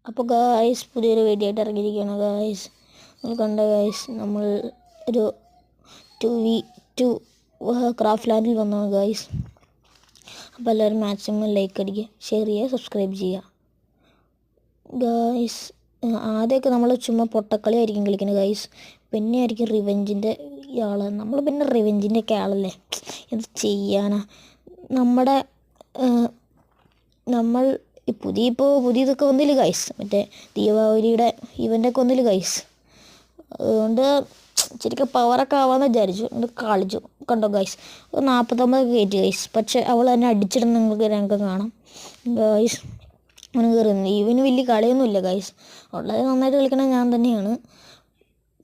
അപ്പോൾ ഗായ്സ് പുതിയൊരു വീഡിയോ ആയിട്ട് ഇറങ്ങിയിരിക്കുകയാണ് ഗായ്സ്. നമ്മൾ കണ്ട ഗായ്സ്, നമ്മൾ ഒരു 2v2 ക്രാഫ്റ്റ് ലാൻഡിൽ വന്നതാണ് ഗായ്സ്. അപ്പോൾ എല്ലാവരും മാക്സിമം ലൈക്ക് അടിക്കുക, ഷെയർ ചെയ്യുക, സബ്സ്ക്രൈബ് ചെയ്യുക ഗായ്സ്. ആദ്യമൊക്കെ നമ്മൾ ചുമ്മാ പൊട്ടക്കളി ആയിരിക്കും കളിക്കുന്നത് ഗായ്സ്. പിന്നെ ആയിരിക്കും റിവെഞ്ചിൻ്റെ ആൾ. നമ്മൾ പിന്നെ റിവെഞ്ചിൻ്റെ ഒക്കെ ആളല്ലേ, എന്ത് ചെയ്യാനാ. നമ്മൾ പുതിയതൊക്കെ വന്നില്ല ഗൈസ്, മറ്റേ ദീപാവലിയുടെ ഇവൻ്റൊക്കെ വന്നില്ല ഗൈസ്. അതുകൊണ്ട് ശരിക്കും പവറൊക്കെ ആവാമെന്ന് വിചാരിച്ചു, എന്നിട്ട് കളിച്ചു. കണ്ടോ ഗൈസ്, 49 കയറ്റി ഗൈസ്. പക്ഷേ അവൾ തന്നെ അടിച്ചിടുന്ന ഞങ്ങൾക്ക് കാണാം ഗൈസ്. അവന് കയറുന്നു. ഇവന് വലിയ കളിയൊന്നുമില്ല ഗൈസ്, ഉള്ളത് നന്നായിട്ട് കളിക്കണത് ഞാൻ തന്നെയാണ്.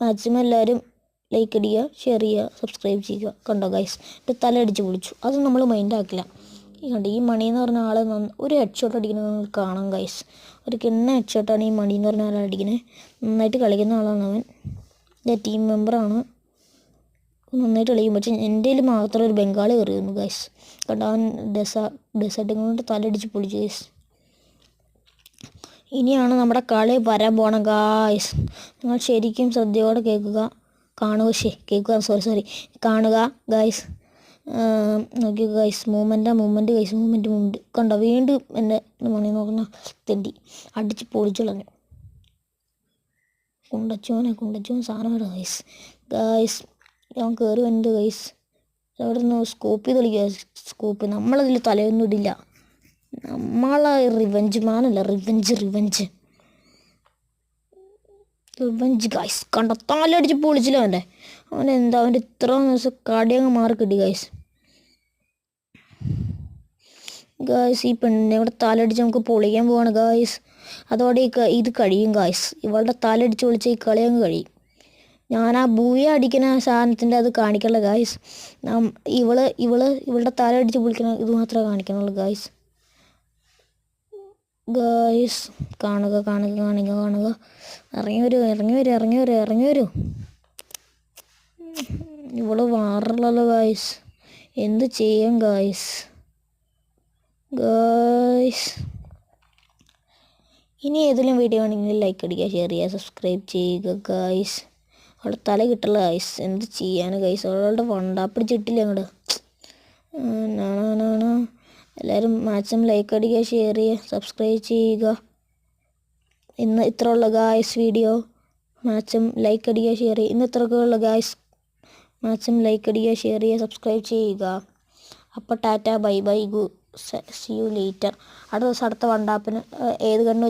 മാക്സിമം എല്ലാവരും ലൈക്ക് അടിക്കുക, ഷെയർ ചെയ്യുക, സബ്സ്ക്രൈബ് ചെയ്യുക. കണ്ടോ ഗൈസ്, എന്നിട്ട് തല അടിച്ച് പൊളിച്ചു. അത് നമ്മൾ മൈൻഡാക്കില്ല. കണ്ട് ഈ മണി എന്ന് പറഞ്ഞ ആൾ ഒരു ഹെഡ് ഷോട്ട് അടിക്കുന്നത് നിങ്ങൾക്ക് കാണാം ഗൈസ്. ഒരു കിണ്ണ ഹെഡ് ഷോട്ടാണ് ഈ മണി എന്ന് പറഞ്ഞ ആൾ അടിക്കുന്നത്. നന്നായിട്ട് കളിക്കുന്ന ആളാണ് അവൻ. എൻ്റെ ടീം മെമ്പറാണ്, നന്നായിട്ട് കളിക്കും. പക്ഷേ എൻ്റെ കയ്യിൽ മാത്രം ഒരു ബംഗാളി കയറിയിരുന്നു ഗൈസ്. കണ്ടോ, അവൻ ഡെസേർട്ടും കൊണ്ട് തലടിച്ച് പൊളിച്ചു ഗൈസ്. ഇനിയാണ് നമ്മുടെ കളി വരാൻ പോകണം ഗായ്സ്. നിങ്ങൾ ശരിക്കും ശ്രദ്ധയോടെ കാണുക ഗായ്സ്. നോക്കി ഗൈസ്, മൂമെൻറ്റ് കണ്ടോ. വീണ്ടും എൻ്റെ മണി നോക്കുന്ന തെണ്ടി അടിച്ച് പൊളിച്ചു കളഞ്ഞു. കുണ്ടച്ചോൻ സാധനം ഇടുക ഗൈസ്. ഞാൻ കയറി വന്നിട്ട് ഗൈസ്, അവിടെ നിന്ന് സ്കോപ്പ് ചെയ്ത് കളിക്കുക. സ്കോപ്പ് നമ്മളതിൽ തലയൊന്നും ഇടില്ല. നമ്മളെ റിവെഞ്ച് മാനല്ല, റിവെഞ്ച് ഗൈസ്. കണ്ട തലടിച്ച് പൊളിച്ചില്ല അവൻ്റെ ഇത്ര ദിവസം കടിയങ്ങ് മാറി കിട്ടി ഗൈസ്. ഈ പെണ്ണിനെ ഇവിടെ തലടിച്ച് നമുക്ക് പൊളിക്കാൻ പോവാണ് ഗൈസ്. അതോടെ ഇത് കഴിയും ഗൈസ്. ഇവളുടെ തലടിച്ച് പൊളിച്ച ഈ കളിയങ്ങ് കഴിയും. ഞാൻ ആ ബൂയ അടിക്കുന്ന സാധനത്തിൻ്റെ അത് കാണിക്കണല്ലോ ഗൈസ്. ഇവളുടെ തലടിച്ച് പൊളിക്കണ ഇത് മാത്രമേ കാണിക്കണുള്ളൂ ഗൈസ്. കാണുക. ഇറങ്ങി വരൂ. ഇവള് മാറില്ലല്ലോ ഗൈസ്, എന്ത് ചെയ്യാം ഗൈസ്. ഇനി ഏതെങ്കിലും വീഡിയോ ആണെങ്കിൽ ലൈക്ക് അടിക്കുക, ഷെയർ ചെയ്യുക, സബ്സ്ക്രൈബ് ചെയ്യുക ഗൈസ്. അവളുടെ തല കിട്ടില്ല ഗൈസ്, എന്ത് ചെയ്യാൻ ഗൈസ്. അവളുടെ വണ്ടാപ്പിടിച്ചിട്ടില്ല അങ്ങോട്ട്. എല്ലാവരും മാക്സിമം ലൈക്ക് അടിക്കുക, ഷെയർ ചെയ്യുക, സബ്സ്ക്രൈബ് ചെയ്യുക. ഇന്ന് ഇത്ര ഉള്ള ഗായ്സ് വീഡിയോ. മാക്സിമം ലൈക്ക് അടിക്കുക, ഷെയർ ചെയ്യുക. ഇന്ന് ഇത്രയൊക്കെ ഉള്ള ഗായ്സ്. മാക്സിമം ലൈക്ക് അടിക്കുക, ഷെയർ ചെയ്യുക, സബ്സ്ക്രൈബ് ചെയ്യുക. അപ്പോൾ tata, bye bye, see you later. അടുത്ത ദിവസം അടുത്ത വണ്ടാപ്പിന് ഏത് കണ്ണ്